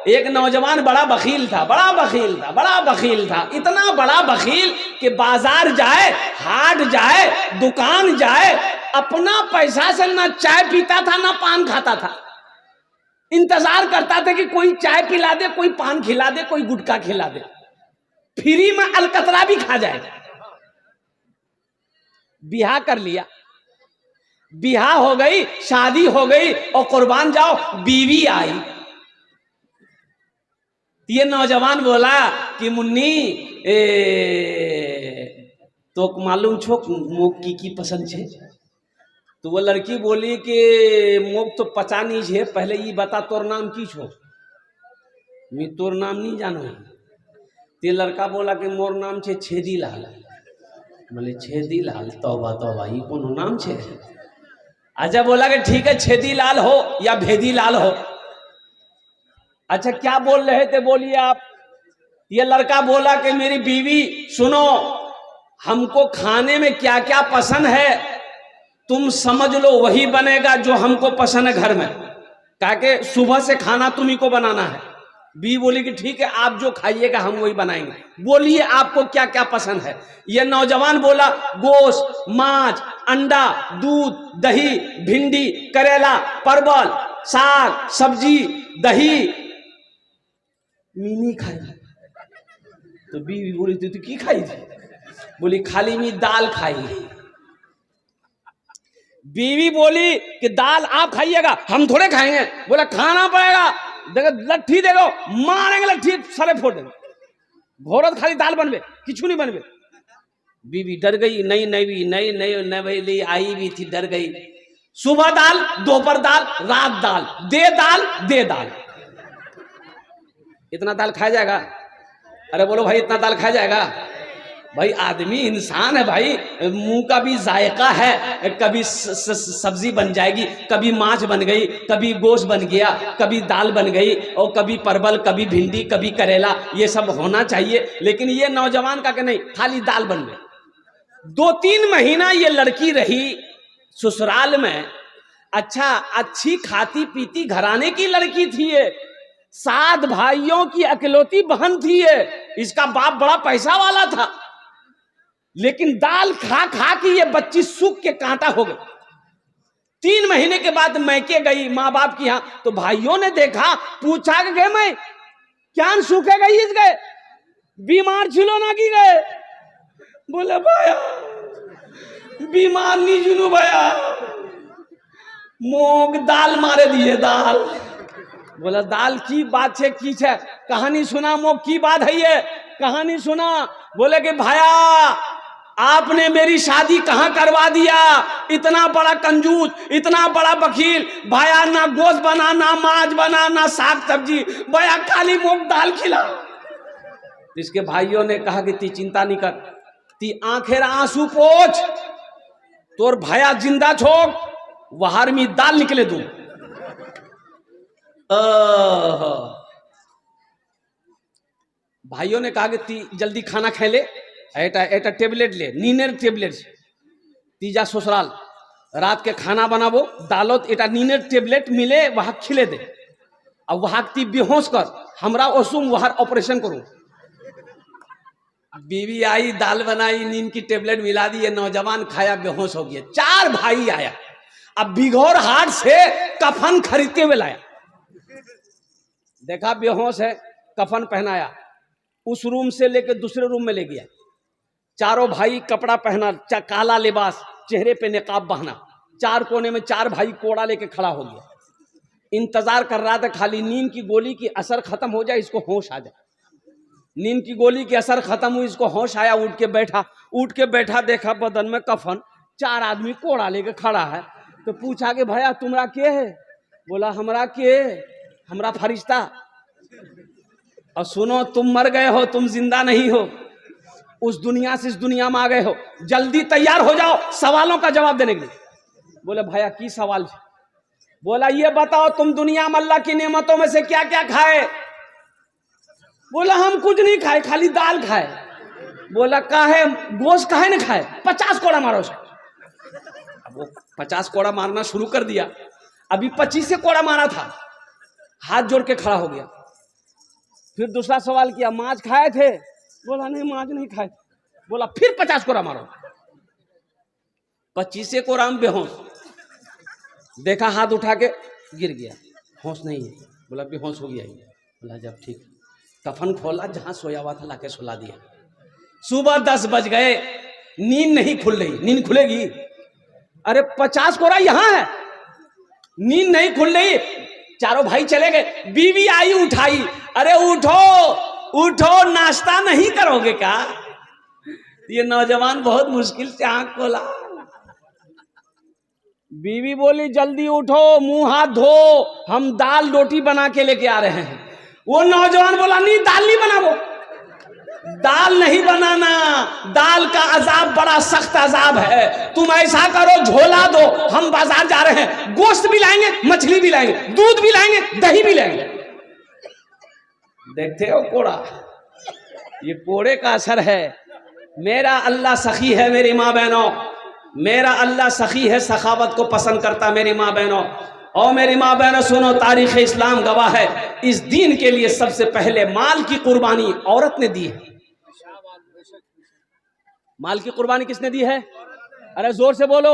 एक नौजवान बड़ा बखील था, बड़ा बखील था, बड़ा बखील था, इतना बड़ा बखील कि बाजार जाए, हाट जाए, दुकान जाए, अपना पैसा से ना चाय पीता था ना पान खाता था। इंतजार करता था कि कोई चाय पिला दे, कोई पान खिला दे, कोई गुटखा खिला दे, फ्री में अलकतरा भी खा जाए। बियाह कर लिया, बियाह हो गई, शादी हो गई, और कुर्बान जाओ बीवी आई। ये नौजवान बोला कि मुन्नी तो मालूम छो मोक की पसंद छे? तो वो लड़की बोली कि मोक तो पता नहीं छे, पहले ये बता तोर नाम की छो? मैं तोर नाम नहीं जानो। ते लड़का बोला कि मोर नाम छे छेदी लाल। बोले छेदी लाल, तौबा तौबा, ये कौन नाम छे? अच्छा, बोला कि ठीक है, छेदी लाल हो या भेदी लाल हो। अच्छा, क्या बोल रहे थे बोलिए आप? ये लड़का बोला कि मेरी बीवी सुनो, हमको खाने में क्या क्या पसंद है तुम समझ लो, वही बनेगा जो हमको पसंद है घर में, ताकि सुबह से खाना तुम्ही को बनाना है। बीवी बोली कि ठीक है, आप जो खाइएगा हम वही बनाएंगे, बोलिए आपको क्या क्या पसंद है। ये नौजवान बोला गोश्त, मांस, अंडा, दूध, दही, भिंडी, करेला, परवल, साग, सब्जी, दही। मीनी खाई। तो बीवी बोली तू की खाई थी? बोली खाली मी दाल खाई। बीवी बोली कि दाल आप खाइएगा, हम थोड़े खाएंगे। बोला खाना पड़ेगा, देखो लट्ठी देखो, मारेंगे लट्ठी, सारे फोड़ देंगे, घोरत खाली दाल बनबे, किचू नहीं बनबे। बीवी डर गई, नहीं आई भी थी, डर गई। सुबह दाल, दोपहर दाल, रात दाल, दे दाल। इतना दाल खाया जाएगा? अरे बोलो भाई, इतना दाल खाया जाएगा? भाई आदमी इंसान है भाई, मुंह का भी जायका है। कभी सब्जी बन जाएगी, कभी मांस बन गई, कभी गोश्त बन गया, कभी दाल बन गई, और कभी परवल, कभी भिंडी, कभी करेला, ये सब होना चाहिए। लेकिन ये नौजवान का कि नहीं, खाली दाल बन गई। 2-3 महीना ये लड़की रही ससुराल में। अच्छा, अच्छी खाती पीती घराने की लड़की थी ये, 7 भाइयों की अकेलौती बहन थी ये, इसका बाप बड़ा पैसा वाला था। लेकिन दाल खा खा के ये बच्ची सूख के कांटा हो गई। 3 महीने के बाद मैके गई माँ बाप की यहाँ, तो भाइयों ने देखा, पूछा कि गए मैं क्या सूखे गई इस गए, बीमार छिलो ना की गए? बोले भाया बीमार नहीं जुनू भैया, मोग दाल मारे दिए दाल। बोला दाल की बात है, की है कहानी सुना, मोग की बात है ये, कहानी सुना। बोले कि भाया आपने मेरी शादी कहां करवा दिया, इतना बड़ा कंजूस, इतना बड़ा बखील भाया, ना गोश्त बना, ना मांस बना, ना साग सब्जी, भैया खाली मूंग दाल खिला। इसके भाइयों ने कहा कि ती चिंता नहीं कर, ती आंखेर आंसू पोछ, तोर भया जिंदा छोड़, वहार में दाल निकले दूं। भाइयों ने कहा कि ती जल्दी खाना खा ले, एटा टेबलेट ले, नीनेर टेबलेट, तीजा ससुराल रात के खाना बनाबो, दालोत एटा नीनेर टेबलेट मिले वहां खिले दे, अब वहां ती बेहोश कर, हमरा ओसुम वहां ऑपरेशन करूं। बीवी आई, दाल बनाई, नींद की टेबलेट मिला दी, ये नौजवान खाया, बेहोश हो गया। 4 भाई आया, अब बिघौर हाट से कफन खरीदते हुए लाया, देखा बेहोश है, कफन पहनाया, उस रूम से लेकर दूसरे रूम में ले गया। चारों भाई कपड़ा पहना, काला लिबास, चेहरे पे निकाब बहना, 4 कोने में 4 भाई कोड़ा लेके खड़ा हो गया। इंतजार कर रहा था खाली नींद की गोली की असर खत्म हो जाए, इसको होश आ जाए। नींद की गोली की असर खत्म हुई, इसको होश आया, उठ के बैठा, देखा बदन में कफन, 4 आदमी कोड़ा लेके खड़ा है। तो पूछा कि भैया तुम्हारा के है? बोला हमरा के, हमरा फरिश्ता। और सुनो, तुम मर गए हो, तुम जिंदा नहीं हो, उस दुनिया से इस दुनिया में आ गए हो, जल्दी तैयार हो जाओ सवालों का जवाब देने के लिए। बोले भैया की सवाल है? बोला ये बताओ तुम दुनिया में अल्लाह की नेमतों में से क्या क्या खाए? बोला हम कुछ नहीं खाए, खाली दाल खाए। बोला काहे, गोश्त काहे नहीं खाए? 50 कोड़ा मारो उसको। अब वो 50 कोड़ा मारना शुरू कर दिया, अभी 25 कोड़ा मारा था, हाथ जोड़ के खड़ा हो गया। फिर दूसरा सवाल किया, मांस खाए थे? बोला नहीं, मांस नहीं खाए। बोला फिर 50 कोरा मारो। 25 कोरा में बेहोश। देखा हाथ उठा के गिर गया, होश नहीं है। बोला बेहोश हो गया। बोला जब ठीक। कफन खोला, जहां सोया हुआ था लाके सुला दिया। सुबह 10 बज गए, नींद नहीं खुल रही। नींद खुलेगी? अरे 50 कोरा यहां है, नींद नहीं खुल रही। चारों भाई चले गए, बीवी आई उठाई, अरे उठो उठो, नाश्ता नहीं करोगे क्या? ये नौजवान बहुत मुश्किल से आंख खोला। बीवी बोली जल्दी उठो, मुंह हाथ धो, हम दाल रोटी बना के लेके आ रहे हैं। वो नौजवान बोला नहीं, दाल नहीं बनाओ, दाल नहीं बनाना, दाल का अजाब बड़ा सख्त अजाब है। तुम ऐसा करो, झोला दो, हम बाजार जा रहे हैं, गोश्त भी लाएंगे, मछली भी लाएंगे, दूध भी लाएंगे, दही भी लाएंगे। देखते हो कोड़ा, ये कोड़े का असर है। मेरा अल्लाह सखी है मेरी माँ बहनों, मेरा अल्लाह सखी है, सखावत को पसंद करता मेरी माँ बहनों। और मेरी माँ बहनों सुनो, तारीख इस्लाम गवाह है, इस दीन के लिए सबसे पहले माल की कुर्बानी औरत ने दी है। माल की कुर्बानी किसने दी है? अरे जोर से बोलो।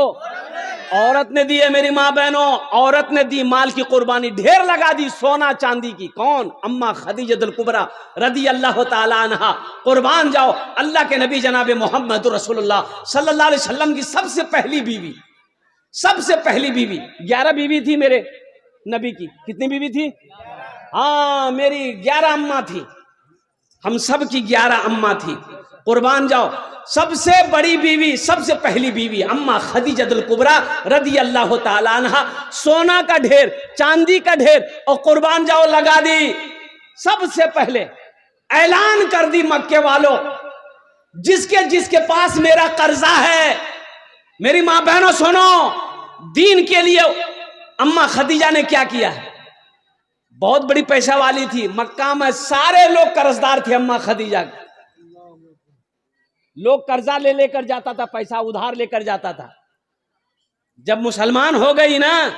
औरत ने दी है मेरी माँ बहनों, औरत ने दी माल की कुर्बानी, ढेर लगा दी सोना चांदी की। कौन? अम्मा खदीजतुल कुबरा रदी अल्लाह ताला अन्हा। कुर्बान जाओ, अल्लाह के नबी जनाब मोहम्मद रसूलुल्लाह सल्लल्लाहु अलैहि वसल्लम की सबसे पहली बीवी, सबसे पहली बीवी। 11 बीवी थी मेरे नबी की। कितनी बीवी थी? हाँ, मेरी 11 अम्मा थी, हम सब की 11 अम्मा थी। कुर्बान जाओ, सबसे बड़ी बीवी, सबसे पहली बीवी अम्मा खदीजतुल कुबरा रदी अल्लाह ताला अन्हा। सोना का ढेर, चांदी का ढेर, और कुर्बान जाओ लगा दी। सबसे पहले ऐलान कर दी मक्के वालों, जिसके जिसके पास मेरा कर्जा है, मेरी मां बहनों सुनो, दीन के लिए अम्मा खदीजा ने क्या किया है। बहुत बड़ी पैसा वाली थी, मक्का में सारे लोग कर्जदार थे अम्मा खदीजा। लोग कर्जा ले लेकर जाता था, पैसा उधार लेकर जाता था। जब मुसलमान हो गई ना,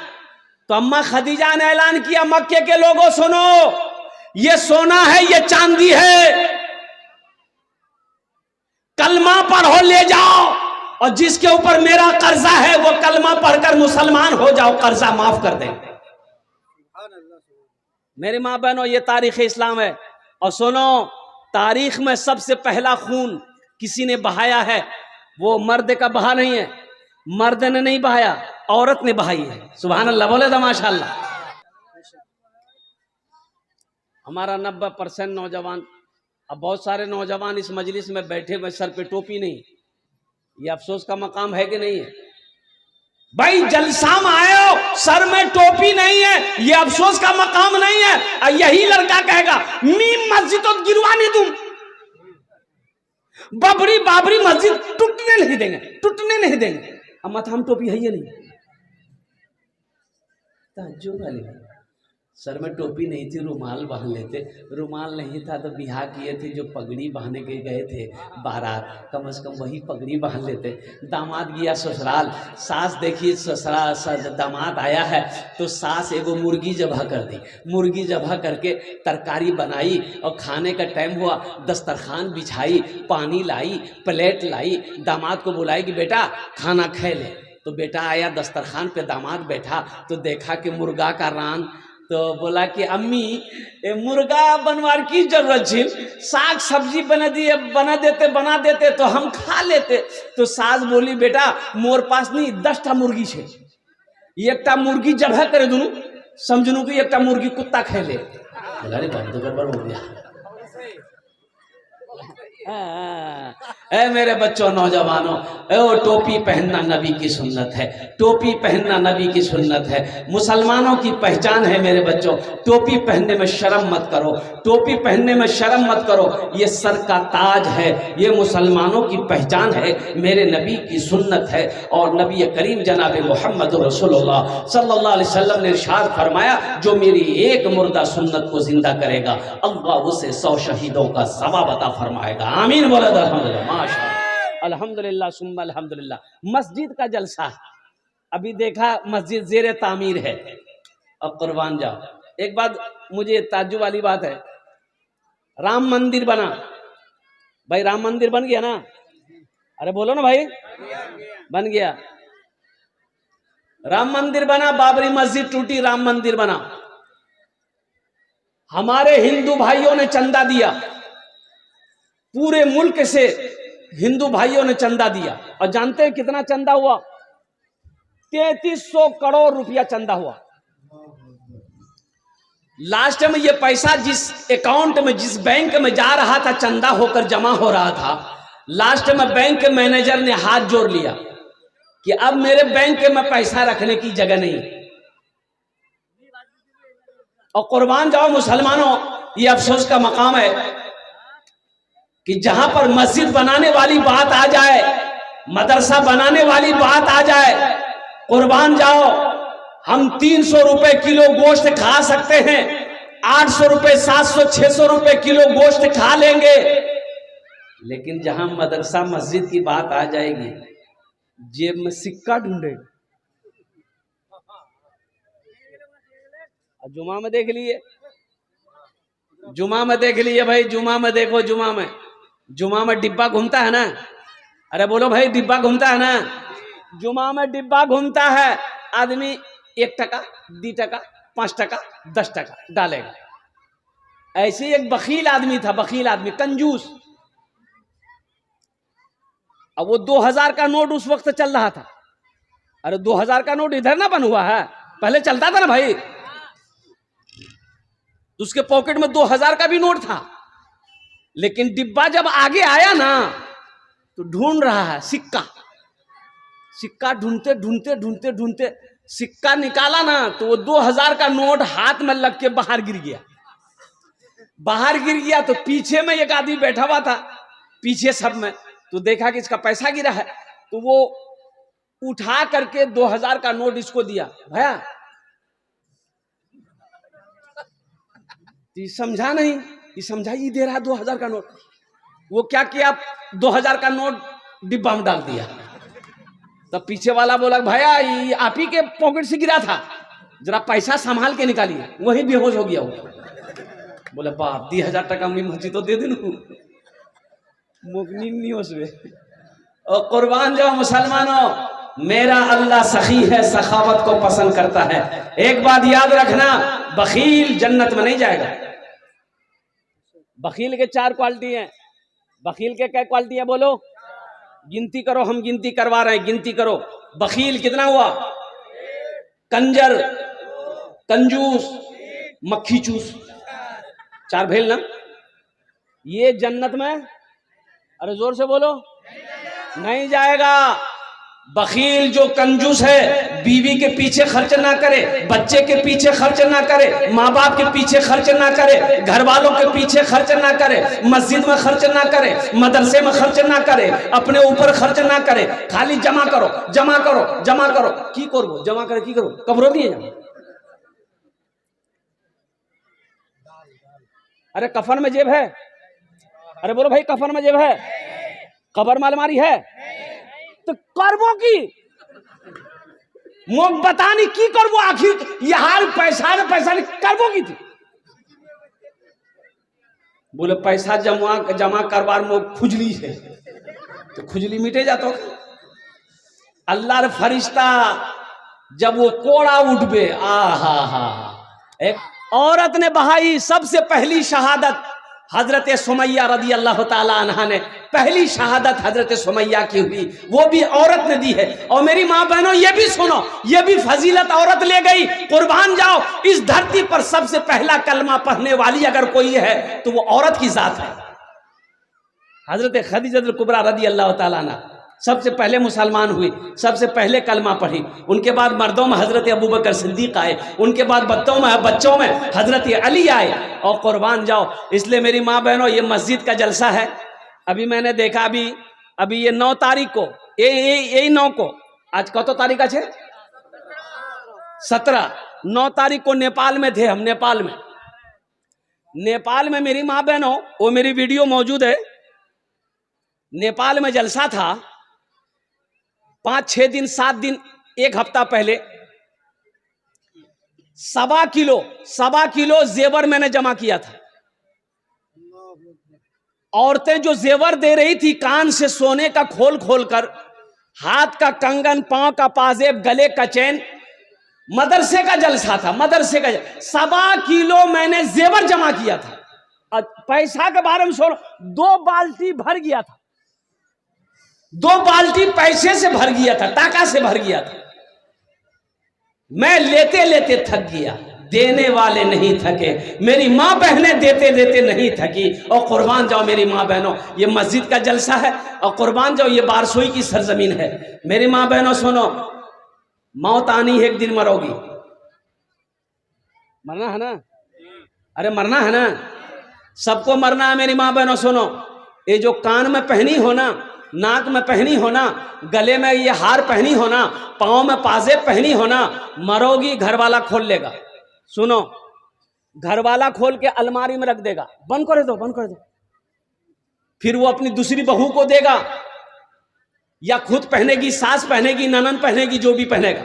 तो अम्मा खदीजा ने ऐलान किया, मक्के के लोगों सुनो, ये सोना है, ये चांदी है, कलमा पढ़ो ले जाओ, और जिसके ऊपर मेरा कर्जा है वो कलमा पढ़कर मुसलमान हो जाओ, कर्जा माफ कर दें। मेरी माँ बहनों, ये तारीख इस्लाम है। और सुनो, तारीख में सबसे पहला खून किसी ने बहाया है, वो मर्द का बहा नहीं है, मर्द ने नहीं बहाया, औरत ने बहाई है। सुभान अल्लाह, बोले तो माशाअल्लाह। हमारा 90% नौजवान, अब बहुत सारे नौजवान इस मजलिस में बैठे हुए, सर पे टोपी नहीं। ये अफसोस का मकाम है कि नहीं है भाई? जलसा में आए हो, सर में टोपी नहीं है, ये अफसोस का मकाम नहीं है। यही लड़का कहेगा मीम मस्जिद तो गिरवा नहीं दूं, बाबरी बाबरी मस्जिद टूटने नहीं देंगे, टूटने नहीं देंगे। अब माथा हम टोपी है ये नहीं, ताज्जुब वाली सर में टोपी नहीं थी, रुमाल बांध लेते। रुमाल नहीं था तो बिहा किए थे, जो पगड़ी बांधने के गए थे बारात, कम से कम वही पगड़ी बांध लेते। दामाद गया ससुराल, सास देखी ससुराल, दामाद आया है तो सास एगो मुर्गी जबह कर दी। मुर्गी जबह करके तरकारी बनाई, और खाने का टाइम हुआ, दस्तरखान बिछाई, पानी लाई, प्लेट लाई, दामाद को बुलाई कि बेटा खाना खा ले। तो बेटा आया, दस्तरखान पे दामाद बैठा तो देखा कि मुर्गा का रान, तो बोला कि अम्मी मुर्गा बनवार की जरूरत थी, साग सब्जी बना देते तो हम खा लेते। तो सास बोली बेटा मोर पास नहीं 10टा मुर्गी छे, एकटा मुर्गी जबह करे दूनु, समझनू कि एकटा मुर्गी कुत्ता खा ले। बोला रे बंद गड़बड़ हो गया। ए मेरे बच्चों, नौजवानों, ओ टोपी पहनना नबी की सुन्नत है, टोपी पहनना नबी की सुन्नत है, मुसलमानों की पहचान है। मेरे बच्चों, टोपी पहनने में शर्म मत करो, टोपी पहनने में शर्म मत करो, ये सर का ताज है, ये मुसलमानों की पहचान है, मेरे नबी की सुन्नत है। और नबी करीम जनाब मोहम्मद रसूलुल्लाह सल्लल्लाहु अलैहि वसल्लम ने इरशाद फरमाया, जो मेरी एक मुर्दा सुन्नत को जिंदा करेगा, अल्लाह उसे 100 शहीदों का सवाब अता फरमाएगा। आमीन बोला अल्हम्दुलिल्लाह, माशाअल्लाह, अल्हम्दुलिल्लाह सुम्मा अल्हम्दुलिल्लाह। मस्जिद का जलसा है, अभी देखा मस्जिद ज़ेरे तामीर है। अब कुर्बान जाओ, एक बात मुझे ताज्जुब वाली बात है, राम मंदिर बना। भाई राम मंदिर बन गया ना? अरे बोलो ना भाई, बन गया। राम मंदिर बना, बाबरी मस्जिद टूटी, राम मंदिर बना। हमारे हिंदू भाइयों ने चंदा दिया, पूरे मुल्क से हिंदू भाइयों ने चंदा दिया। और जानते हैं कितना चंदा हुआ? 3300 करोड़ रुपया चंदा हुआ। लास्ट में ये पैसा जिस अकाउंट में, जिस बैंक में जा रहा था, चंदा होकर जमा हो रहा था, लास्ट में बैंक के मैनेजर ने हाथ जोड़ लिया कि अब मेरे बैंक में पैसा रखने की जगह नहीं। और कुर्बान जाओ मुसलमानों, ये अफसोस का मकाम है कि जहां पर मस्जिद बनाने वाली बात आ जाए, मदरसा बनाने वाली बात आ जाए, कुर्बान जाओ, हम 300 रुपए किलो गोश्त खा सकते हैं, 800 रुपए 700 600 रुपए किलो गोश्त खा लेंगे, लेकिन जहां मदरसा मस्जिद की बात आ जाएगी, जेब में सिक्का ढूंढेगा। जुमा में देख लिए, जुमा में देख लिए भाई, जुमा में देखो, जुमा में डिब्बा घूमता है ना? अरे बोलो भाई, डिब्बा घूमता है ना? जुमा में डिब्बा घूमता है, आदमी 1 टका 2 टका 5 टका 10 टका डालेगा। ऐसे एक बखील आदमी था, बखील आदमी, कंजूस। अब वो 2000 का नोट उस वक्त चल रहा था। अरे 2000 का नोट इधर ना बन हुआ है, पहले चलता था ना भाई। तो उसके पॉकेट में 2000 का भी नोट था, लेकिन डिब्बा जब आगे आया ना तो ढूंढ रहा है सिक्का। सिक्का ढूंढते ढूंढते ढूंढते ढूंढते सिक्का निकाला ना, तो वो 2000 का नोट हाथ में लग के बाहर गिर गया। बाहर गिर गया तो पीछे में एक आदमी बैठा हुआ था, पीछे सब में, तो देखा कि इसका पैसा गिरा है, तो वो उठा करके 2000 का नोट इसको दिया। भैया ये समझा नहीं, ये समझा, ये दे रहा 2000 का नोट। वो क्या किया, 2000 का नोट डिब्बा में डाल दिया। तब पीछे वाला बोला, भैया ये आप ही के पॉकेट से गिरा था, जरा पैसा संभाल के निकालिए। वही बेहोश हो गया वो। बोले बाप, 1000 टका में मची तो दे देनू, मुकनी नहीं उसमें। और कुर्बान जाओ मुसलमानों, मेरा अल्लाह सखी है, सखावत को पसंद करता है। एक बात याद रखना, बखील जन्नत में नहीं जाएगा। बखील के 4 क्वालिटी हैं। बखील के क्या क्वालिटी है बोलो? गिनती करो, हम गिनती करवा रहे हैं, गिनती करो। बखील कितना हुआ? कंजर, कंजूस, मक्खी चूस, 4 भेल ना? ये जन्नत में, अरे जोर से बोलो, नहीं जाएगा। बखील जो कंजूस है, बीवी के पीछे खर्च ना करे, बच्चे के पीछे खर्च ना करे, माँ बाप के पीछे खर्च ना करे, घर वालों के पीछे खर्च ना करे, मस्जिद में खर्च ना करे, मदरसे में खर्च ना करे, अपने ऊपर खर्च ना करे, खाली जमा करो जमा करो जमा करो। की करो जमा करे, की करो, कब्रों दिए जमा। अरे कफन में जेब है? अरे बोलो भाई, कफन में जेब है? कबर में अलमारी है? तो करबो की मोक बता नहीं की करबो, आखिर यार पैसा ने पैसा नहीं करबो की थी। बोले पैसा जमा करवार मोक खुजली है, तो खुजली मिटे जातो। अल्लाह रे फरिश्ता जब वो कोड़ा उठबे, आहा हा, एक औरत ने बहाई सबसे पहली शहादत, हजरत सुमैया रदी अल्लाह ताला अन्हा ने पहली शहादत हजरत सुमैया की हुई, वो भी औरत ने दी है। और मेरी माँ बहनों ये भी सुनो, ये भी फजीलत औरत ले गई। कुर्बान जाओ, इस धरती पर सबसे पहला कलमा पढ़ने वाली अगर कोई है तो वो औरत की जात है। हजरत खदीजतुल कुबरा रदी अल्लाह ताला अन्हा सबसे पहले मुसलमान हुई, सबसे पहले कलमा पढ़ी। उनके बाद मर्दों में हजरत अबू बकर सिद्दीक आए, उनके बाद बच्चों में हजरत अली आए। और कुर्बान जाओ, इसलिए मेरी माँ बहनों ये मस्जिद का जलसा है। अभी मैंने देखा, अभी ये 9 तारीख को, यही 9 को, आज कत तारीख है? 17, 9 तारीख को नेपाल में थे हम। नेपाल में मेरी माँ बहनों, वो मेरी वीडियो मौजूद है। नेपाल में जलसा था, 5-6 दिन 7 दिन 1 हफ्ता पहले 1.25 किलो जेवर मैंने जमा किया था। औरतें जो जेवर दे रही थी, कान से सोने का खोल खोल कर, हाथ का कंगन, पांव का पाजेब, गले का चैन, मदरसे का जलसा था, मदरसे का 1.25 किलो मैंने जेवर जमा किया था। पैसा के बारे में सुनो, 2 बाल्टी भर गया था, 2 बाल्टी पैसे से भर गया था, टाका से भर गया था। मैं लेते लेते थक गया, देने वाले नहीं थके। मेरी माँ बहनें देते देते नहीं थकी। और कुर्बान जाओ मेरी माँ बहनों, ये मस्जिद का जलसा है, और कुर्बान जाओ ये बारसोई की सरजमीन है। मेरी माँ बहनों सुनो, मौत आनी है, एक दिन मरोगी, मरना है ना, अरे मरना है ना, सबको मरना है। मेरी माँ बहनों सुनो, ये जो कान में पहनी हो ना, नाक में पहनी हो ना, गले में ये हार पहनी हो ना, पाँव में पाजेब पहनी हो ना, मरोगी घर वाला खोल लेगा। सुनो, घर वाला खोल के अलमारी में रख देगा, बंद कर दो, बंद कर दो। फिर वो अपनी दूसरी बहू को देगा, या खुद पहनेगी, सास पहनेगी, ननद पहनेगी, जो भी पहनेगा।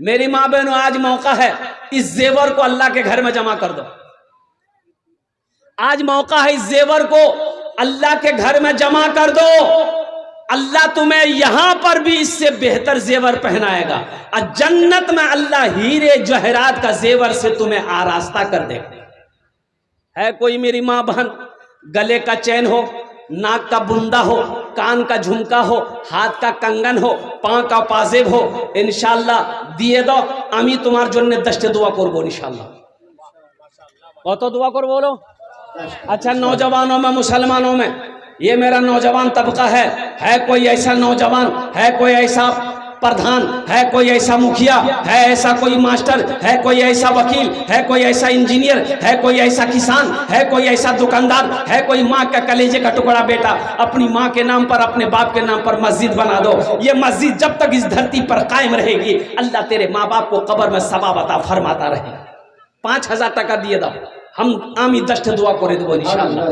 मेरी माँ बहनों, आज मौका है, इस जेवर को अल्लाह के घर में जमा कर दो। आज मौका है, इस जेवर को अल्लाह के घर में जमा कर दो। अल्लाह तुम्हें यहां पर भी इससे बेहतर जेवर पहनाएगा, और जन्नत में अल्लाह हीरे जवाहरात का जेवर से तुम्हें आरास्ता कर देगा। है कोई मेरी माँ बहन, गले का चैन हो, नाक का बुंदा हो, कान का झुमका हो, हाथ का कंगन हो, पांव का पाजेब हो, इंशाल्लाह दिए दो। আমি তোমার জন্য 10টা দোয়া করব इंशाल्लाह। কত দোয়া করব बोलो? अच्छा, नौजवानों में, मुसलमानों में, ये मेरा नौजवान तबका है कोई ऐसा नौजवान, है कोई ऐसा प्रधान, है कोई ऐसा मुखिया, है ऐसा कोई मास्टर, है कोई ऐसा वकील, है कोई ऐसा इंजीनियर, है कोई ऐसा किसान, है कोई ऐसा दुकानदार, है कोई माँ का कलेजे का टुकड़ा बेटा, अपनी माँ के नाम पर, अपने बाप के नाम पर मस्जिद बना दो। ये मस्जिद जब तक इस धरती पर कायम रहेगी, अल्लाह तेरे माँ बाप को कब्र में सवाब अता फरमाता रहेगा। 5000 টাকা দিয়ে দাও, আমি 10টা दुआ করে देबो इंशाल्लाह।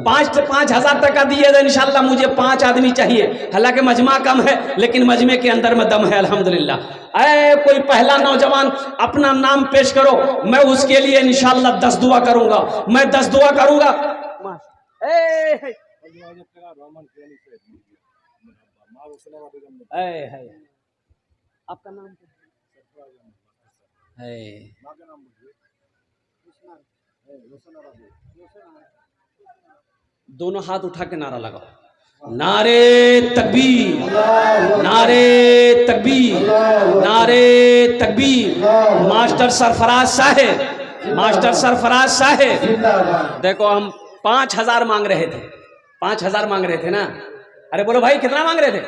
5,000 টাকা दिए दो इंशाल्लाह। मुझे 5 आदमी चाहिए, हालांकि मजमा कम है, लेकिन मजमे के अंदर में दम है अल्हम्दुलिल्लाह। ऐ कोई पहला नौजवान अपना नाम पेश करो, मैं उसके लिए इंशाल्लाह 10 दुआ करूंगा, मैं 10 दुआ करूंगा। आपका नाम है? दोनों हाथ उठा के नारा लगाओ, नारे तकबीर, नारे तकबीर, नारे तकबीर। मास्टर सरफराज साहेब, मास्टर सरफराज साहेब, देखो हम 5000 मांग रहे थे, 5000 मांग रहे थे ना। अरे बोलो भाई, कितना मांग रहे थे?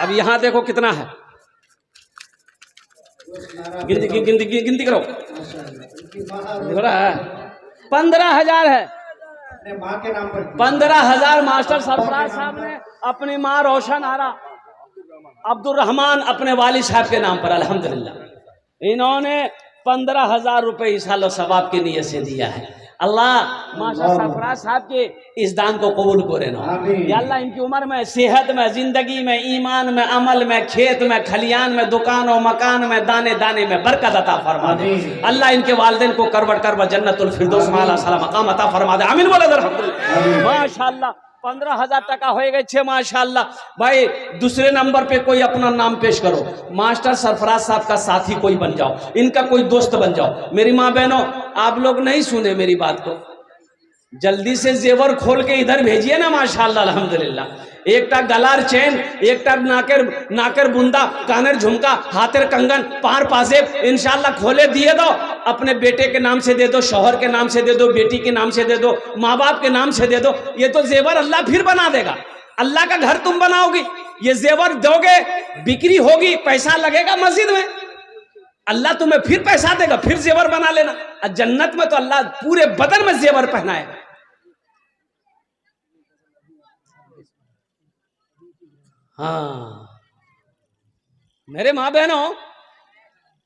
अब यहां देखो कितना है, गिनती करो, 15,000 है। 15,000 मास्टर सरफराज साहब ने अपनी माँ रोशन आरा अब्दुल रहमान अपने वालिद साहब के नाम पर अल्हम्दुलिल्लाह इन्होंने 15,000 रुपए इस साल सवाब की नीयत से दिया है। अल्लाह मास्टर सरफराज साहब के इस दान को कबूल करे ना। या अल्लाह इनकी उम्र में, सेहत में, जिंदगी में, ईमान में, अमल में, खेत में, खलियान में, दुकान और मकान में, दाने दाने में बरकत अता फरमा दे। अल्लाह इनके वालिदैन को करवट करवट जन्नतुल फिरदौस में आला साला मकाम अता फरमा दे। आमीन बोले अल्हम्दुलिल्लाह। माशाअल्लाह 15,000 টাকা হয়ে গেছে माशाअल्लाह। भाई दूसरे नंबर पे कोई अपना नाम पेश करो, मास्टर सरफराज साहब का साथी कोई बन जाओ, इनका कोई दोस्त बन जाओ। मेरी माँ बहनों, आप लोग नहीं सुने मेरी बात को, जल्दी से जेवर खोल के इधर भेजिए ना माशाअल्लाह अल्हम्दुलिल्लाह। एकटा गलार चैन, एकटा नाकर बुंदा, कानेर झुमका, हाथेर कंगन, पार पाजेब इंशाल्लाह खोले दिए दो। अपने बेटे के नाम से दे दो, शौहर के नाम से दे दो, बेटी के नाम से दे दो, माँ बाप के नाम से दे दो। ये तो जेवर अल्लाह फिर बना देगा। अल्लाह का घर तुम बनाओगी, ये जेवर दोगे, बिक्री होगी, पैसा लगेगा मस्जिद में, अल्लाह तुम्हें फिर पैसा देगा, फिर जेवर बना लेना। और जन्नत में तो अल्लाह पूरे बदन में जेवर पहनाएगा। हाँ मेरे माँ बहनों,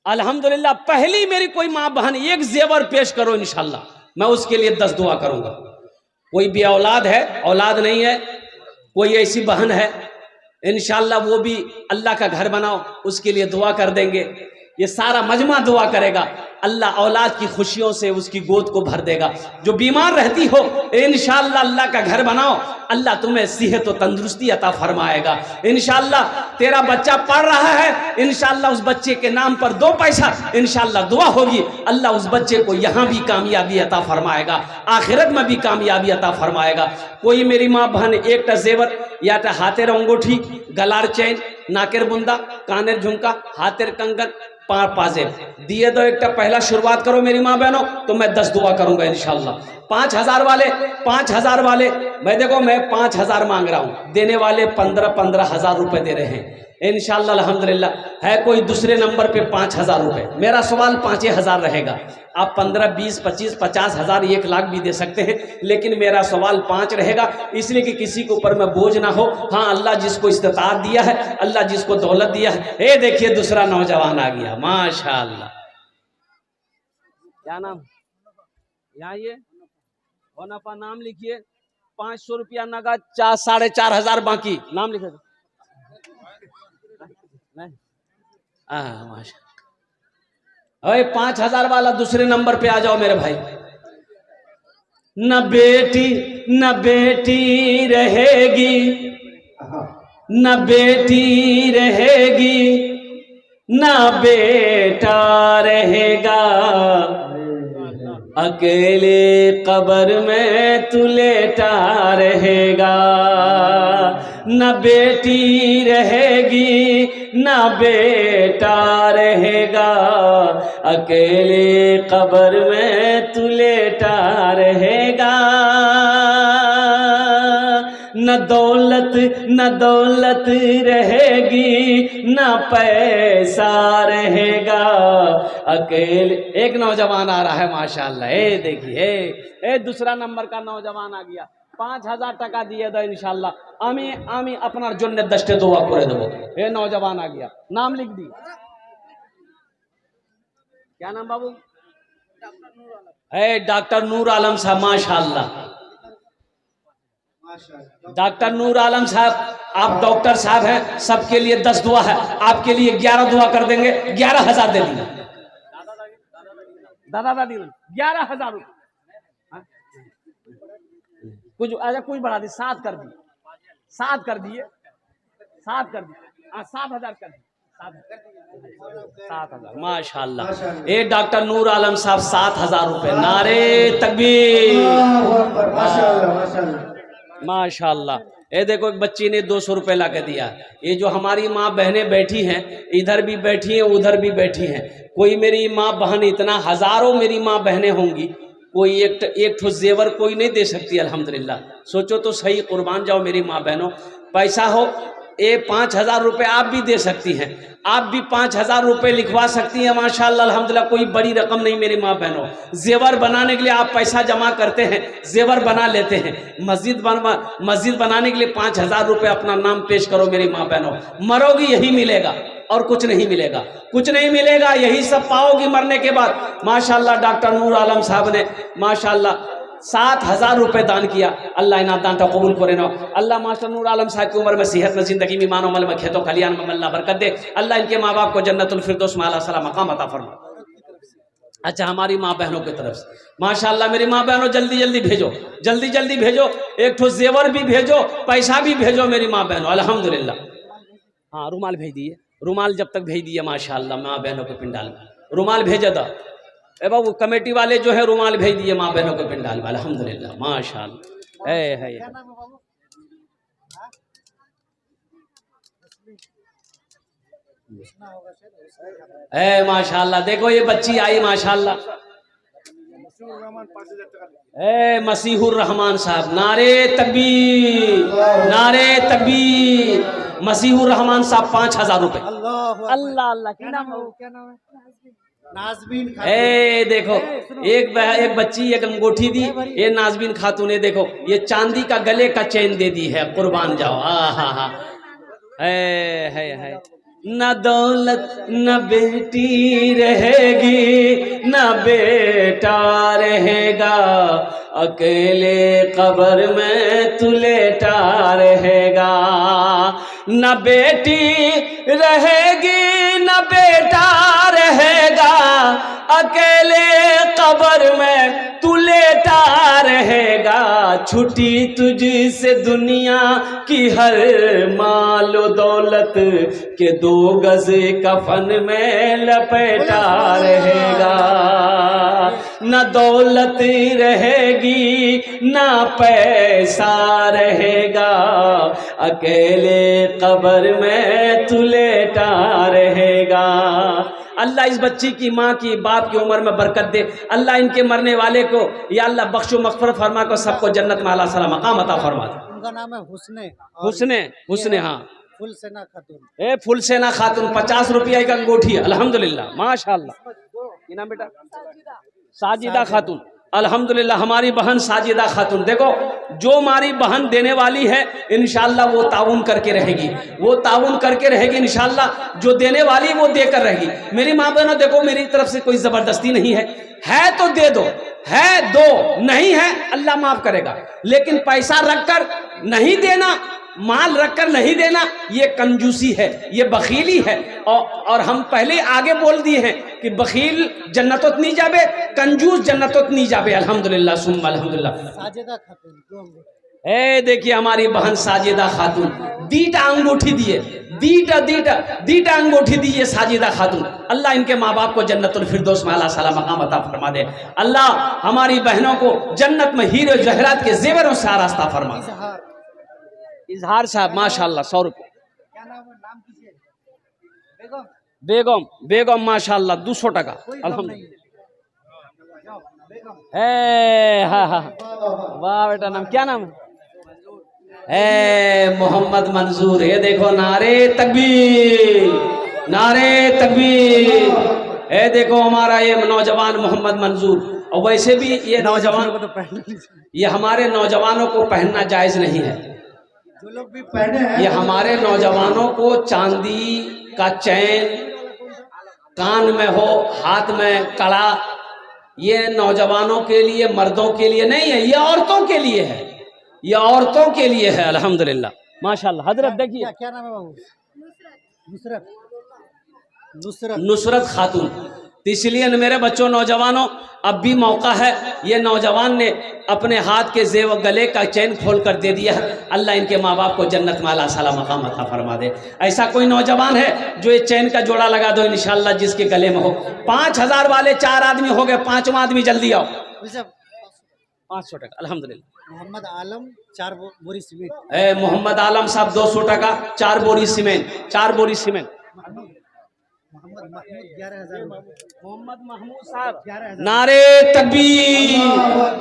अल्हम्दुलिल्लाह पहली मेरी कोई माँ बहन एक जेवर पेश करो इंशाल्लाह, मैं उसके लिए 10 दुआ करूंगा। कोई भी औलाद है, औलाद नहीं है, कोई ऐसी बहन है इंशाल्लाह, वो भी अल्लाह का घर बनाओ, उसके लिए दुआ कर देंगे। ये सारा मजमा दुआ करेगा, अल्लाह औलाद की खुशियों से उसकी गोद को भर देगा। जो बीमार रहती हो इंशाअल्लाह अल्लाह का घर बनाओ, अल्लाह तुम्हें सेहत और तंदुरुस्ती अता फरमाएगा। इंशाअल्लाह तेरा बच्चा पढ़ रहा है, इंशाअल्लाह उस बच्चे के नाम पर 2 पैसा इंशाअल्लाह दुआ होगी, अल्लाह उस बच्चे को यहाँ भी कामयाबी अता फरमाएगा, आखिरत में भी कामयाबी अता फरमाएगा। कोई मेरी माँ बहन एक जेवर या हाथेर अंगूठी, गलार चैन, नाकेर बुंदा, कानेर झुमका, हाथेर कंगन, पाजेब दिए दो। एक पहला शुरुआत करो मेरी माँ बहनों, तो मैं 10 दुआ करूंगा इंशाल्लाह। 5,000 वाले मैं देखो मैं 5,000 मांग रहा हूँ, देने वाले 15,000 रुपए दे रहे हैं इंशाल्लाह अल्हम्दुलिल्लाह। है कोई दूसरे नंबर पे 5,000 रुपए, मेरा सवाल 5,000 रहेगा। आप 15, 20, 25, 50,000, 1 लाख भी दे सकते हैं, लेकिन मेरा सवाल 5 रहेगा, इसलिए कि किसी के ऊपर में बोझ ना हो। हाँ, अल्लाह जिसको इस्तिताअत दिया है, अल्लाह जिसको दौलत दिया है। ये देखिए दूसरा नौजवान आ गया, माशाअल्लाह। क्या नाम? यहाँ ये होनापा, नाम लिखिए। 500 रुपया नगद, 4,500 बाकी। नाम लिखे माशा। अरे 5,000 वाला दूसरे नंबर पे आ जाओ मेरे भाई। न बेटी रहेगी, न बेटी रहेगी, न बेटा रहेगा, अकेले कब्र में तू लेटा रहेगा। न बेटी रहेगी, न बेटा रहेगा, अकेले कब्र में तू लेटा रहेगा। न दौलत रहेगी, न पैसा रहेगा, अकेले। एक नौजवान आ रहा है माशाअल्लाह, ए देखिए, ए दूसरा नंबर का नौजवान आ गया। 5,000 টাকা দিয়ে दो इंशाल्लाह। আমি আপনার জন্য 10টা দোয়া করে দেবো। ए नौजवान आ गया, नाम लिख दी। क्या नाम बाबू? डॉक्टर नूर आलम साहब, माशाअल्लाह। डॉक्टर नूर आलम साहब, आप डॉक्टर साहब हैं, सबके लिए 10 दुआ है, आपके लिए 11 दुआ कर देंगे। 11,000 दे दिए दादा 11,000 रुपये। कुछ अच्छा कुछ बढ़ा दी, 7 कर दिए, 7 कर दिए, 7 कर दिए, 7,000 कर दिए, 7,000 माशाअल्लाह। ए डॉक्टर नूर आलम साहब 7,000 रुपये। नारे तकबीर, माशाअल्लाह। ये देखो एक बच्ची ने 200 रुपये ला के दिया। ये जो हमारी माँ बहनें बैठी हैं, इधर भी बैठी हैं, उधर भी बैठी हैं। कोई मेरी माँ बहन, इतना हजारों मेरी माँ बहनें होंगी, कोई एक ठो जेवर कोई नहीं दे सकती अल्हम्दुलिल्लाह। सोचो तो सही, कुर्बान जाओ मेरी माँ बहनों। पैसा हो, 5,000 रुपये आप भी दे सकती हैं, आप भी 5,000 रुपये लिखवा सकती हैं माशाअल्लाह अल्हम्दुलिल्लाह। कोई बड़ी रकम नहीं मेरी माँ बहनों। जेवर बनाने के लिए आप पैसा जमा करते हैं, जेवर बना लेते हैं। मस्जिद बनाने के लिए 5,000 रुपये अपना नाम पेश करो मेरी माँ बहनों। मरोगी यही मिलेगा और कुछ नहीं मिलेगा, कुछ नहीं मिलेगा, यही सब पाओगी मरने के बाद। माशाअल्लाह डॉक्टर नूर आलम साहब ने माशाअल्लाह 7,000 रुपये दान किया। अल्लाह इना दान कबूल करे ना। अल्लाह मास्टर नूर आलम साहब की उम्र में, सेहत में, जिंदगी में, मानो मल में, खेतों खलियान में अल्लाह बरकत दे। अल्लाह इनके माँ बाप को जन्नतुल फिरदौस में आला सलाम मकाम अता फरमा। अच्छा, हमारी माँ बहनों की तरफ से माशाअल्लाह मेरी माँ बहनों जल्दी जल्दी भेजो, जल्दी जल्दी भेजो। एक ठो जेवर भी भेजो, पैसा भी भेजो मेरी माँ बहनों अल्हम्दुलिल्लाह। हाँ, रुमाल भेज दिए, रुमाल जब तक भेज दिए माशाअल्लाह माँ बहनों के पिंडाल में रुमाल भेजे दो। ए बाबू कमेटी वाले जो है रुमाल भेज दिए माँ बहनों के पिंडाल में अल्हम्दुलिल्लाह माशाअल्लाह। है माशाअल्लाह। देखो ये बच्ची आई माशाअल्लाह, मसीहुर रहमान साहब। नारे तकबीर, नारे तकबीर। मसीहुर रहमान साहब 5,000 रुपये। अल्लाह अल्लाह, क्या नाम है? नाज़बीन खातून। देखो एक बच्ची एक अंगूठी दी, ये नाज़बीन खातून ने देखो ये चांदी का गले का चैन दे दी है। कुर्बान जाओ। हा है। न दौलत न बेटी रहेगी, न बेटा रहेगा, अकेले कब्र में तू लेटा रहेगा। न बेटी रहेगी, न बेटा रहेगा, अकेले कब्र में तू लेटा रहेगा, छुट्टी तुझसे दुनिया की हर मालो दौलत के 2 गज कफन में लपेटा रहेगा। न दौलत रहेगी न पैसा रहेगा, अकेले कब्र में तू लेटा रहेगा। अल्लाह इस बच्ची की माँ की बाप की उम्र में बरकत दे। अल्लाह इनके मरने वाले को या अल्लाह बख्शो मग़फ़िरत फरमा को, सबको जन्नत में आला सला मकाम अता फरमा दे। उनका नाम है हुस्ने। हुस्ने हाँ, फुलसेना खातून। फुलसेना खातून, 50 रुपया की अंगूठी है। अल्हम्दुलिल्लाह माशाअल्लाह। ये नाम बेटा साजिदा खातून। अल्हम्दुलिल्लाह हमारी बहन साजिदा खातून। देखो जो हमारी बहन देने वाली है इंशाअल्लाह वो ताउन करके रहेगी, वो ताउन करके रहेगी इंशाअल्लाह। जो देने वाली वो देकर रहेगी। मेरी माँ बहनों देखो, मेरी तरफ से कोई जबरदस्ती नहीं है तो दे दो, है दो, नहीं है अल्लाह माफ करेगा। लेकिन पैसा रखकर नहीं देना, माल रखकर नहीं देना, ये कंजूसी है, ये बखीली है। और हम पहले आगे बोल दिए हैं कि बखील जन्नतों नहीं जाबे, कंजूस जन्नतों नहीं जाबे। अल्हम्दुलिल्लाह सुम्मा अल्हम्दुलिल्लाह। साजिदा खातून देखिए हमारी बहन साजिदा खातून 2टा अंगूठी दिए, 2टा अंगूठी दिए साजिदा खातून। अल्लाह इनके माँ बाप को जन्नतुल फिरदौस में आला साला मकाम अता फरमा दे। अल्लाह हमारी बहनों को जन्नत में हीरे जहरात के जेवरों से आरास्ता फरमा दे। इजहार साहब माशाअल्लाह 100 रुपये। क्या नाम है? नाम कीजिए। बेगम माशाअल्लाह 200 टका। अल्हम्दुलिल्लाह। हाँ वाह बेटा, नाम क्या नाम है? मोहम्मद मंजूर। ये देखो नारे तकबीर, नारे तकबीर। ये देखो हमारा ये नौजवान मोहम्मद मंजूर। और वैसे भी ये नौजवान को तो पहनना, ये हमारे नौजवानों को पहनना जायज नहीं है। जो लोग भी पहने हैं, ये हमारे नौजवानों को चांदी का चैन, कान में हो, हाथ में कड़ा, ये नौजवानों के लिए, मर्दों के लिए नहीं है, ये औरतों के लिए है, ये औरतों के लिए है। अल्हम्दुलिल्लाह माशाअल्लाह। हजरत देखिए क्या नाम है बाबू? नुसरत खातून। तो इसलिए मेरे बच्चों, नौजवानों, अब भी मौका है। ये नौजवान ने अपने हाथ के जेवर, गले का चैन खोल कर दे दिया। अल्लाह इनके माँ बाप को जन्नत में आला साला मकाम अता फरमा दे। ऐसा कोई नौजवान है जो ये चैन का जोड़ा लगा दो इंशाअल्लाह, जिसके गले में हो। 5000 वाले 4 आदमी हो गए, 5वां आदमी जल्दी आओ। 500 टका। अल्हम्दुलिल्लाह। मोहम्मद आलम 4 बोरी सीमेंट। मोहम्मद आलम साहब 200 टका, 4 बोरी सीमेंट, 4 बोरी सीमेंट। मोहम्मद महमूद 11,000। मोहम्मद महमूद साहब 11,000। नारे तकबीर।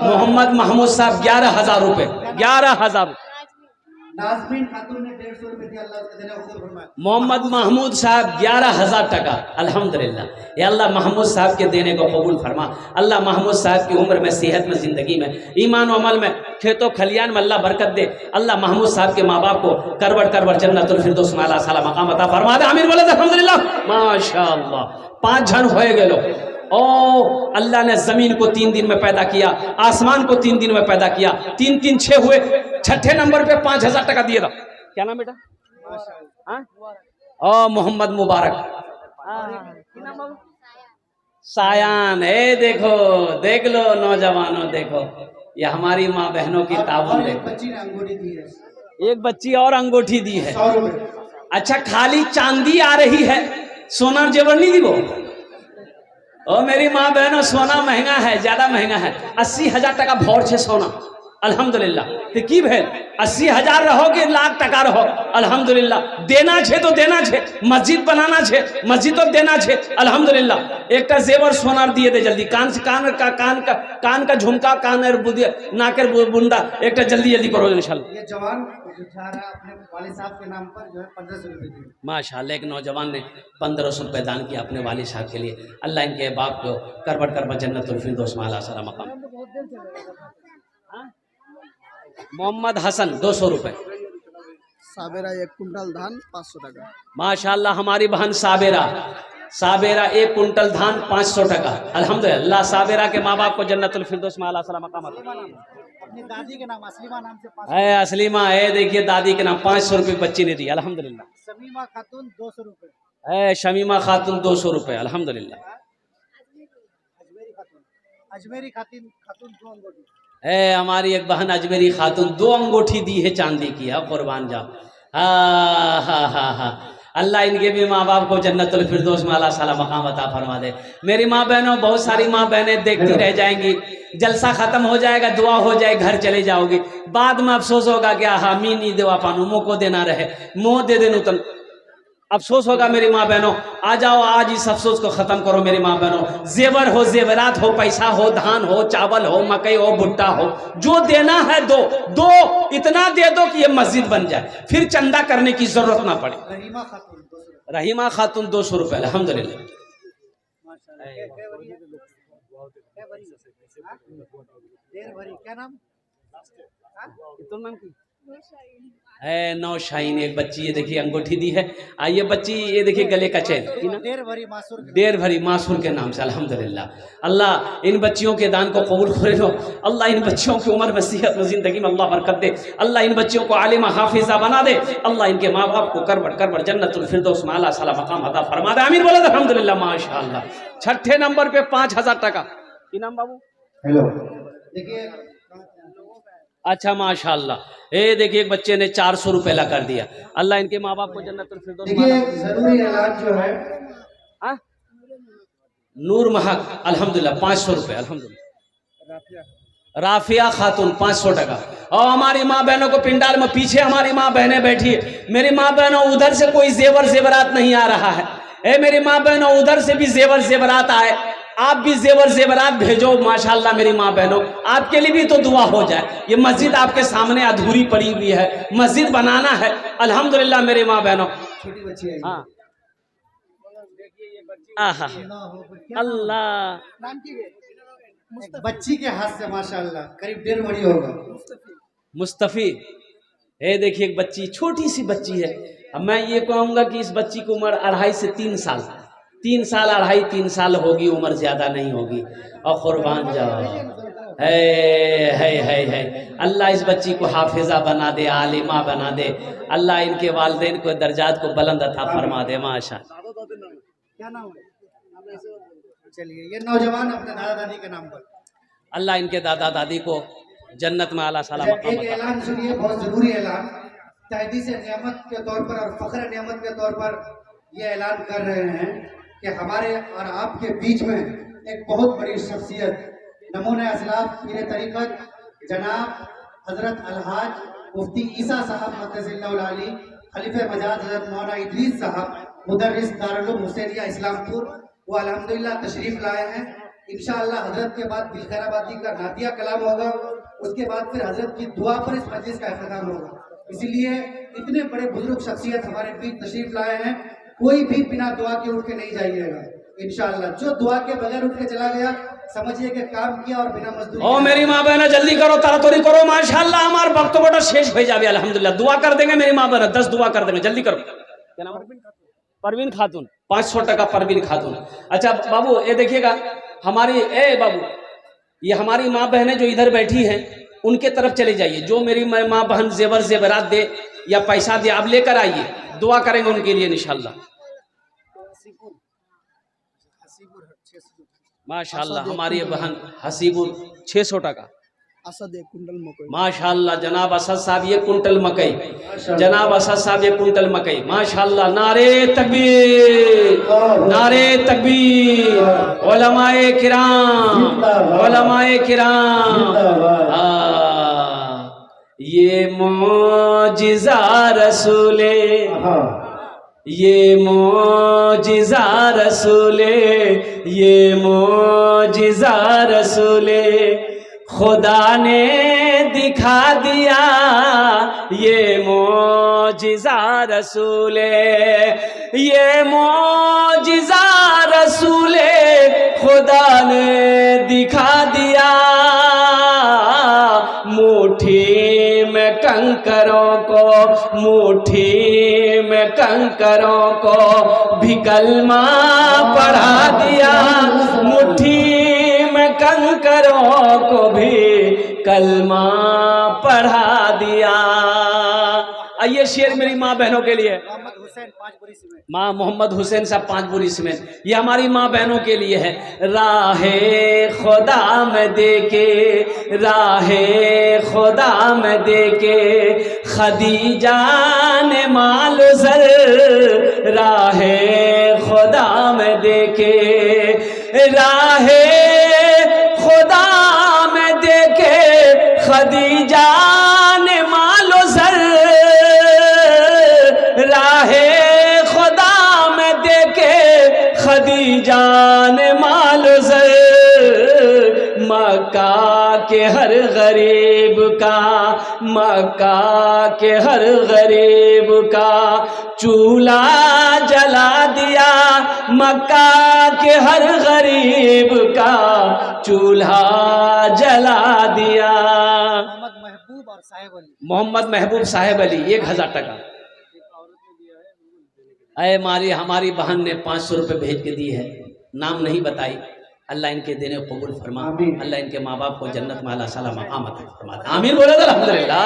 मोहम्मद महमूद साहब 11,000 रुपए, 11,000। नाज़मीन खातून ने 150 रुपए दिया। अल्लाह उसके देने को फरमाए। मोहम्मद महमूद साहब 11,000 टका। अल्हम्दुलिल्लाह। या अल्लाह महमूद साहब के देने को कबूल फरमा। अल्लाह महमूद साहब की उम्र में, सेहत में, जिंदगी में, ईमान और अमल में, खेतों खलियान में अल्लाह बरकत दे। अल्लाह महमूद साहब के माँ बाप को करवट करवट जन्नतुल फिरदौस में आला साला मकाम अता फरमा दे। आमीन बोले अल्हम्दुलिल्लाह माशाअल्लाह। 5 जन होए गेलो। ओ अल्लाह ने जमीन को 3 दिन में पैदा किया, आसमान को 3 दिन में पैदा किया, 3 3 6 हुए। 6ठे नंबर पे 5000 टका दिए था। क्या नाम बेटा? मोहम्मद मुबारक। सायान। देखो, देख लो नौजवानों, देखो ये हमारी माँ बहनों की ताबून। देखो एक बच्ची और अंगूठी दी है। अच्छा खाली चांदी आ रही है, सोना जेवर नहीं दी वो। ओ मेरी माँ बहनों, सोना महंगा है, ज्यादा महंगा है। 80,000 टका भौर छे सोना। अल्हम्दुलिल्लाह। तो की भेल 80,000 रहो कि लाख टका रहो, अल्हम्दुलिल्लाह देना छे तो देना छे। मस्जिद बनाना छे, मस्जिद तो देना छे। अल्हम्दुलिल्लाह। एक जेवर सोनार दिए दे जल्दी। कान का झुमका, कान बुदिया, नाकेर बुंदा एक जल्दी जल्दी करो इंशाल्लाह। ये जवान जा रहा अपने वालिद साहब के नाम पर जो है 1500 रुपए दिए। माशाअल्लाह। एक नौजवान ने 1500 रुपए दान किया अपने वालिद साहब के लिए। अल्लाह इनके बाप को करबट करबट जन्नतुल फिरदौस में आला साला मकाम। मोहम्मद हसन 200 रुपए। साबेरा 1 कुंटल धान 500 टका। माशाअल्लाह। हमारी बहन साबेरा 1 कुंटल धान 500 टका। अल्हम्दुलिल्लाह। साबेरा के माँ बाप को जन्नतुल फिरदौस में आला साला मकाम। अपनी दादी के नाम असलीमा नाम से 500। है असलीमा। देखिए दादी के नाम 500 रुपये बच्ची ने दी। अल्हम्दुलिल्लाह। शमीमा खातून 200 रुपए। शमीमा खातून 200 रुपये। अल्हम्दुलिल्लाह। अजमेरी खातून खातून 2 अंगूठी। हमारी एक बहन अजमेरी खातून 2 अंगूठी दी है चांदी की। हाँ कुर्बान जाओ। हाँ हाँ हाँ हाँ, अल्लाह इनके भी माँ बाप को जन्नतुल फिरदौस में अल्लाह साला मकाम अता फरमा दे। मेरी माँ बहनों, बहुत सारी माँ बहनें देखती रह जाएंगी, जलसा खत्म हो जाएगा, दुआ हो जाए, घर चले जाओगी, बाद में अफसोस होगा कि हाँ मी नहीं देवा पानू, मुँह को देना रहे, मुँह दे देनू तन अफसोस होगा। मेरी माँ बहनों आ जाओ, आज इस अफसोस को खत्म करो। मेरी माँ बहनों, जेवर हो, जेवरात हो, पैसा हो, धान हो, चावल हो, मकई हो, भुट्टा हो, जो देना है दो दो, इतना दे दो कि ये मस्जिद बन जाए, फिर चंदा करने की जरूरत ना पड़े। रहीमा खातून 200। रहीमा खातून 200 रुपये, अल्हम्दुलिल्लाह। देर भरी क्या नाम? है नौशाइन, एक बच्ची, ये देखिए अंगूठी दी है। ये बच्ची, ये देखिए गले का चैन, देर भरी मासूर देर भरी मासूर के नाम से, अल्हम्दुलिल्लाह। अल्लाह इन बच्चियों के दान को कबूल करे लो। अल्लाह इन बच्चियों की उम्र में, सेहत में, जिंदगी में अल्लाह बरकत दे। अल्लाह इन बच्चियों को आलिमा हाफिजा बना दे। अल्लाह इनके माँ बाप को करबड़ जन्नतुल फिरदौस में अल्लाह साला मकाम अता फरमा दे। आमीन बोलो अल्हम्दुलिल्लाह, माशाअल्लाह। छठे नंबर पे 5000 टका इनाम बाबू। हेलो, देखिए अच्छा माशाअल्लाह। ये देखिए एक बच्चे ने 400 रुपये ला कर दिया। अल्लाह इनके माँ बाप को जन्नतुल फिरदौस में। देखिए जरूरी ऐलान जो है, नूर महक अल्हम्दुलिल्लाह 500 रुपये, अल्हम्दुलिल्लाह। राफिया खातून 500 टका। और हमारी माँ बहनों को पिंडाल में पीछे हमारी माँ बहनें बैठी है। मेरी माँ बहनों, उधर से कोई जेवर जेवरात नहीं आ रहा है। ए मेरी माँ बहनों, उधर से भी जेवर जेवरात आए, आप भी जेवर जेवरात भेजो माशाल्लाह। मेरी माँ बहनों, आपके लिए भी तो दुआ हो जाए। ये मस्जिद आपके सामने अधूरी पड़ी हुई है, मस्जिद बनाना है अल्हम्दुलिल्लाह। मेरी माँ बहनों, छोटी बच्ची है। हाँ आहा अल्लाह, बच्ची के हाथ से माशाल्लाह करीब 1.5 बड़ी होगा। मुस्तफी। ये देखिए एक बच्ची, छोटी सी बच्ची है। अब मैं ये कहूँगा कि इस बच्ची की उम्र 2.5 से 3 साल, 3 साल 2.5 3 साल होगी, उम्र ज़्यादा नहीं होगी। और कुर्बान जाओ, है अल्लाह इस बच्ची को हाफिजा बना दे, आलिमा बना दे। अल्लाह इनके वालिदैन को दर्जात को बुलंद अता फरमा दे। माशाअल्लाह। क्या नाम है? चलिए, ये नौजवान अपने दादा दादी के नाम पर, अल्लाह इनके दादा दादी को जन्नत में आला साला मकाम एक ऐलान सुनिए, बहुत जरूरी ऐलान। तहदीस नियामत के तौर पर और फख्र नियामत के तौर पर ये ऐलान कर रहे हैं कि हमारे और आपके बीच में एक बहुत बड़ी शख्सियत, नमूने असलाफ पीर तरीक़त जनाब हजरत अलहाज मुफ्ती ईसा साहब मक़दसिल्लाहुल आली, खलीफे मजाज हजरत मौलाना इदरीस साहब, मुदर्रिस दारुल उलूम हुसैनिया इस्लामपुर, वो अल्हम्दुलिल्लाह तशरीफ लाए हैं। इंशाअल्लाह हजरत के बाद बिलखैराबादी का नातिया कलाम होगा, उसके बाद फिर हजरत की दुआ पर इस मजलिस का इख्तिताम होगा। इसीलिए इतने बड़े बुजुर्ग शख्सियत हमारे बीच तशरीफ लाए हैं, कोई भी बिना दुआ के उठ के नहीं जाइएगा इंशाअल्लाह। जो दुआ के बगैर उठ के चला गया, समझिए कि काम किया और बिना मजदूरी। ओ मेरी माँ बहन जल्दी करो, ताड़ातोड़ी करो माशाअल्लाह। हमारे वक्त बड़ा शेष हो जाए अल्हम्दुलिल्लाह। दुआ कर देंगे मेरी माँ बहन, 10 दुआ कर देंगे, जल्दी करो। क्या नाम? परवीन खातून 500 टका परवीन खातून। अच्छा बाबू ये देखिएगा हमारी, ए बाबू ये हमारी माँ बहनें जो इधर बैठी हैं उनके तरफ चले जाइए। जो मेरी माँ बहन जेवर जेवरात दे या पैसा दे, आप लेकर आइए, दुआ करेंगे उनके लिए इंशाअल्लाह। माशाअल्लाह हमारी बहन हसीबुर 600 टका। असद 1 कुंटल मकई माशाअल्लाह। जनाब असद साहब 1 कुंटल मकई, जनाब असद साहब 1 कुंटल मकई माशाअल्लाह। नारे तकबीर, नारे तकबीर। उलमाए किराम, उलमाए किराम। ये मौजिज़ा रसूले, ये मौजिज़ा रसूले, ये मौजिज़ा रसूले खुदा ने दिखा दिया, ये मौजिज़ा रसूले, ये मौजिज़ा रसूले खुदा ने दिखा दिया। मुट्ठी में कंकरों को, मुट्ठी में कंकरों को भी कलमा पढ़ा दिया, मुट्ठी में कंकरों को भी कलमा पढ़ा दिया। ये शेर मेरी माँ बहनों के लिए। मोहम्मद हुसैन 5 बुरी सीमेंट। माँ मोहम्मद हुसैन साहब 5 बुरी सीमेंट, ये हमारी माँ बहनों के लिए है। राहे खुदा में देके, राहे खुदा में देके खदीजा ने माल जर, राहे खुदा में देके, राहे खुदा में देके खदीजा ने मालो जर, राहे खुदा में देके खदीजा ने मालो जर, मक्का के हर गरीब का, मक्का के हर गरीब का चूल्हा जला दिया, मक्का के हर गरीब का चूल्हा जला दिया। मोहम्मद महबूब और साहेब अली, मोहम्मद महबूब साहेब अली 1000 टका। अरे मारी हमारी बहन ने 500 रुपये भेज के दी है, नाम नहीं बताई। अल्लाह इनके देने कबूल फरमा, अल्लाह इनके माँ बाप को जन्नत में अल्लाह सलाम मकाम अता फरमा। आमीन बोले तो अल्हम्दुलिल्लाह।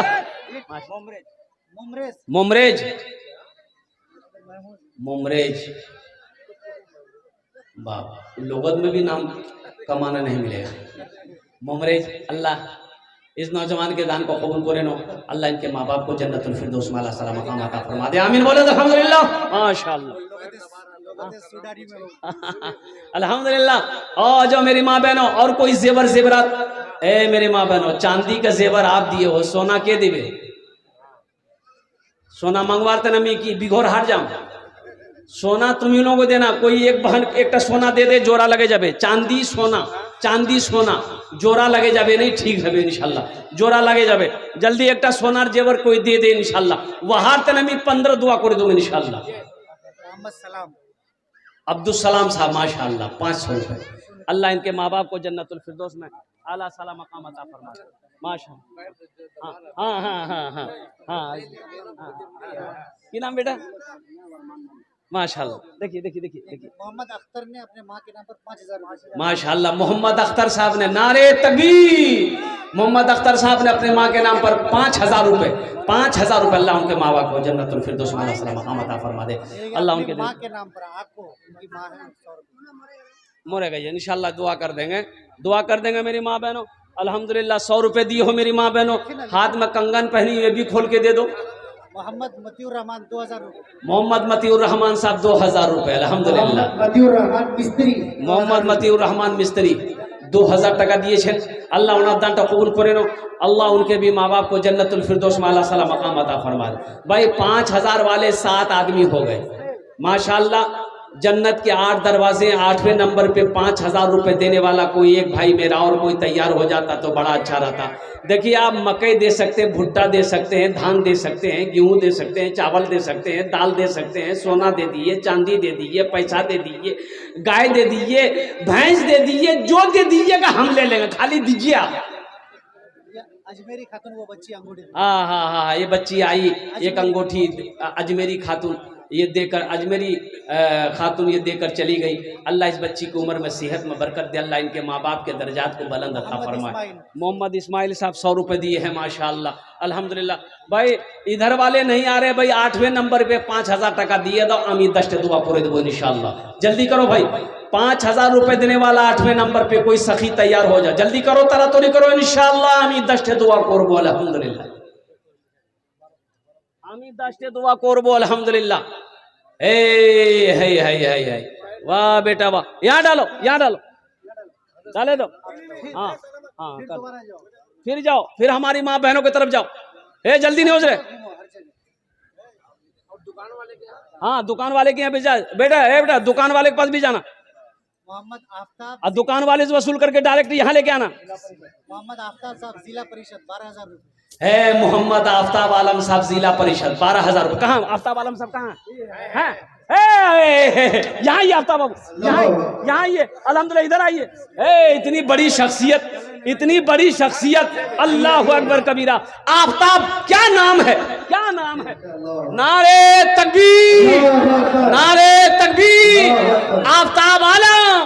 मुमरेज मुमरेज बाप, लोगत में भी नाम कमाना नहीं मिलेगा। मुमरेज, अल्लाह इस नौजवान के दान को कबूल करे नो, अल्लाह इनके माँ बाप को जन्नतुल फिरदौस में अल्लाह सलाम मकाम अता फरमा दे। आमीन बोले तो अल्हम्दुलिल्लाह, माशाअल्लाह अल्हम्दुलिल्लाह। और जो मेरी माँ बहनों और कोई जेवर जेवरात, ए मेरी माँ बहनों चांदी का जेवर आप दिए हो, सोना के दिवे, सोना मंगवाते नमी की बिघोर हार जाम, सोना तुम लोगों को देना। कोई एक बहन एक सोना दे दे, जोरा लगे जाबे। चांदी सोना, चांदी सोना जोरा लगे जाबे नहीं, ठीक है इंशाल्लाह, जोरा लगे जाबे। जल्दी एक सोनार जेवर कोई दे दे इंशाल्लाह। वहार तनमी 15 दुआ कर दूंगा इंशाल्लाह। अब्दुल सलाम साहब माशाअल्लाह 500 रुपये। अल्लाह इनके माँ बाप को जन्नतुल फिरदौस में आला साला मकाम अता फरमा माशाअल्लाह। हाँ हाँ हाँ हाँ हाँ की नाम बेटा? माशाअल्लाह। देखिए देखिए देखिए देखिए, मोहम्मद अख्तर ने अपने माँ के नाम पर 5000 माशाअल्लाह। मोहम्मद अख्तर साहब ने, नारे तकबीर। मोहम्मद अख्तर साहब ने अपने माँ के नाम पर 5000 रुपये, 5000 रुपये। अल्लाह उनके माँ बाप को जन्नतुल फिरदौस में अल्लाह मकाम अता फरमा दे। अल्लाह उनके माँ के नाम पर आपको, उनकी माँ है, मोरे गई इंशाल्लाह दुआ कर देंगे, दुआ कर देंगे मेरी माँ बहनों। अल्हम्दुलिल्लाह 100 रुपये दिए हो मेरी माँ बहनों, हाथ में कंगन पहनी, ये भी खोल के दे दो। मोहम्मद मतीउर रहमान 2000 रुपये। मोहम्मद मतीउर रहमान साहब 2000 रुपये अल्हम्दुलिल्लाह। मतीउर रहमान मिस्त्री, मोहम्मद मतीउर रहमान मिस्त्री 2000 টাকা দিয়েছেন। আল্লাহ ওনার দানটা কবুল করে নো, আল্লাহ उनके भी माँ बाप को जन्नतुल फिरदौस में अल्लाह सलाम मकाम अता फरमा दे। भाई 5000 वाले 7 आदमी हो गए माशाअल्लाह। जन्नत के 8 दरवाजे, 8वें नंबर पे 5000 रुपये देने वाला कोई एक भाई मेरा और कोई तैयार हो जाता तो बड़ा अच्छा रहता। देखिए आप मकई दे सकते हैं, भुट्टा दे सकते हैं, धान दे सकते हैं, गेहूं दे सकते हैं, चावल दे सकते हैं, दाल दे सकते हैं, सोना दे दीजिए, चांदी दे दीजिए, पैसा दे दीजिए, गाय दे दीजिए, भैंस दे दीजिए, जो दे दीजिएगा हम ले लेंगे, खाली दीजिए आप। अजमेरी खातून वो बच्ची अंगूठी, हाँ हाँ हाँ, ये बच्ची आई एक अंगूठी अजमेरी खातून ये देकर, अजमेरी खातून ये देकर चली गई। अल्लाह इस बच्ची की उम्र में सेहत में बरकत दे, अल्लाह इनके माँ बाप के दर्जात को बुलंद अता फरमाए। मोहम्मद इस्माइल साहब 100 रुपये दिए हैं माशाअल्लाह अल्हम्दुलिल्लाह। भाई इधर वाले नहीं आ रहे भाई, 8वें नंबर पे 5000 টাকা दिए दो, अमी 10 दुआ करे देवो इंशाअल्लाह। जल्दी करो भाई, 5000 रुपये देने वाला 8वें नंबर पे कोई सखी तैयार हो जाए, जल्दी करो, तरा तो नहीं करो इंशाअल्लाह। अमी 10 दुआ करबो अल्हम्दुलिल्लाह, अमी 10 दुआ करबो अल्हम्दुलिल्लाह। हे वाह बेटा वाह, यहाँ डालो, यहाँ डालो, डाले दो। हाँ हाँ फिर जाओ, फिर हमारी माँ बहनों की तरफ जाओ। ए जल्दी नहीं हो रहे। हाँ दुकान वाले के यहाँ भी जा बेटा, बेटा दुकान वाले के पास भी जाना। मोहम्मद आफ्ताब, और दुकान वाले से वसूल करके डायरेक्ट यहाँ लेके आना। मोहम्मद आफ्ताब साहब जिला परिषद 12000 रुपये। है मोहम्मद आफ्ताब आलम साहब जिला परिषद 12000 रुपये। कहाँ आफ्ताब आलम साहब कहाँ है? यहाँ ये आफ्ताब बाबू, यहाँ ये अल्हम्दुलिल्लाह, इधर आइए। इतनी बड़ी शख्सियत, इतनी बड़ी शख्सियत, अल्लाह अकबर कबीरा। आफ्ताब क्या नाम है, क्या नाम है? नारे तकबीर, नारे तकबीर। आफ्ताब आलम